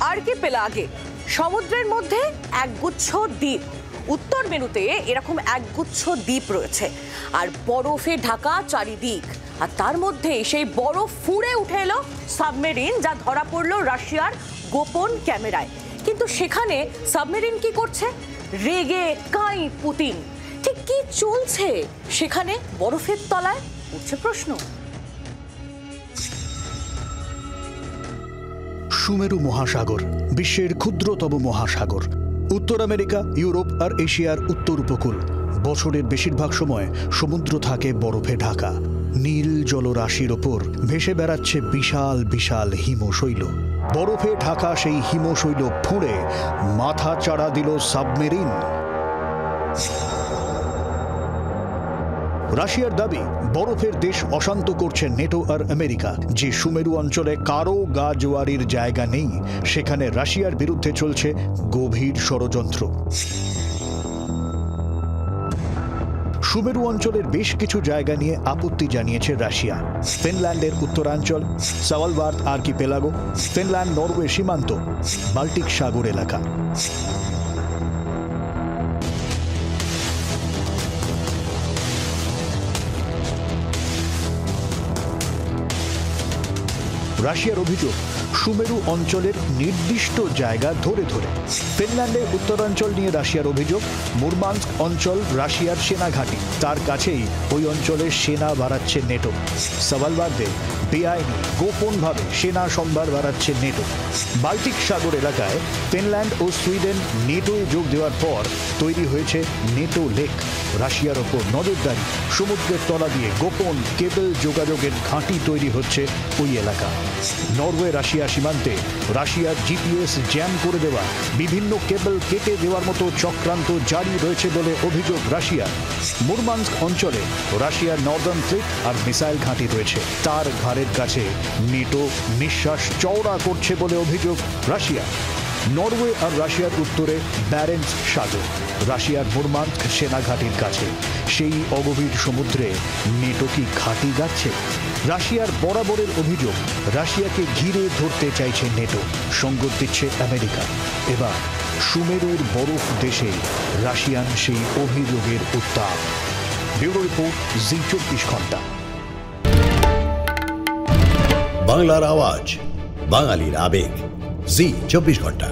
আর্কিপেলাগে সমুদ্রের মধ্যে একগুচ্ছ দ্বীপ। উত্তর মেরুতে এরকম একগুচ্ছ দ্বীপ রয়েছে আর বরফে ঢাকা চারিদিক, আর তার মধ্যে সেই বরফ ফুঁড়ে উঠে এলো সাবমেরিন, যা ধরা পড়লো রাশিয়ার গোপন ক্যামেরায়। কিন্তু সেখানে সাবমেরিন কি করছে? রেগে কাঁই পুতিন। ঠিক কি চলছে সেখানে বরফের তলায়, উঠছে প্রশ্ন। সুমেরু মহাসাগর বিশ্বের ক্ষুদ্রতম মহাসাগর। উত্তর আমেরিকা, ইউরোপ আর এশিয়ার উত্তর উপকূল। বছরের বেশিরভাগ সময় সমুদ্র থাকে বরফে ঢাকা। নীল জলরাশির ওপর ভেসে বেড়াচ্ছে বিশাল বিশাল হিমশৈল। বরফে ঢাকা সেই হিমশৈল ফুঁড়ে মাথা চাড়া দিল সাবমেরিন। রাশিয়ার দাবি, বরফের দেশ অশান্ত করছে নেটো আর আমেরিকা। যে সুমেরু অঞ্চলে কারো গা জোয়ারির জায়গা নেই, সেখানে রাশিয়ার বিরুদ্ধে চলছে গভীর ষড়যন্ত্র। সুমেরু অঞ্চলের বেশ কিছু জায়গা নিয়ে আপত্তি জানিয়েছে রাশিয়া। ফিনল্যান্ডের উত্তরাঞ্চল, সাওয়ালবার্দ আর্কিপেলাগো, ফিনল্যান্ড নরওয়ে সীমান্ত, বাল্টিক সাগর এলাকা। রাশিয়ার অভিযোগ, সুমেরু অঞ্চলের নির্দিষ্ট জায়গা ধরে ধরে। ফিনল্যান্ডের উত্তরাঞ্চল নিয়ে রাশিয়ার অভিযোগ, মুরমানস্ক অঞ্চল রাশিয়ার সেনা ঘাঁটি, তার কাছেই ওই অঞ্চলের সেনা বাড়াচ্ছে নেটো। সাওয়ালবার্দে বেআইনি গোপনভাবে সেনা সম্ভার বাড়াচ্ছে নেটো। বাল্টিক সাগর এলাকায় ফিনল্যান্ড ও সুইডেন নেটোয় যোগ দেওয়ার পর তৈরি হয়েছে নেটো লেক। রাশিয়ার ওপর নজরদারি, সমুদ্রের তলা দিয়ে গোপন কেবল যোগাযোগের ঘাঁটি তৈরি হচ্ছে ওই এলাকা। নরওয়ে রাশিয়া সীমান্তে রাশিয়ার জিপিএস জ্যাম করে দেওয়া, বিভিন্ন কেবল কেটে দেওয়ার মতো চক্রান্ত জারি রয়েছে বলে অভিযোগ রাশিয়ার। মুরমানস্ক অঞ্চলে রাশিয়ার নর্দার্ন ফ্লিট আর মিসাইল ঘাঁটি রয়েছে। তার ঘাড়ের কাছে নেটো নিঃশ্বাস চওড়া করছে বলে অভিযোগ রাশিয়া। নরওয়ে আর রাশিয়ার উত্তরে ব্যারেন্টস সাগর, রাশিয়ার মুরমানস্ক সেনা ঘাঁটির কাছে। সেই অগভীর সমুদ্রে নেটো কি ঘাঁটি গাচ্ছে? রাশিয়ার বরাবরের অভিযোগ, রাশিয়াকে ঘিরে ধরতে চাইছে নেটো, সঙ্গত দিচ্ছে আমেরিকা। এবার সুমেরুর বরফ দেশে রাশিয়ান সেই অভিযোগের উত্তাপ। ব্যুরো রিপোর্ট, জি 24 ঘন্টা। বাংলার আওয়াজ, বাঙালির আবেগ, জি 24 ঘন্টা।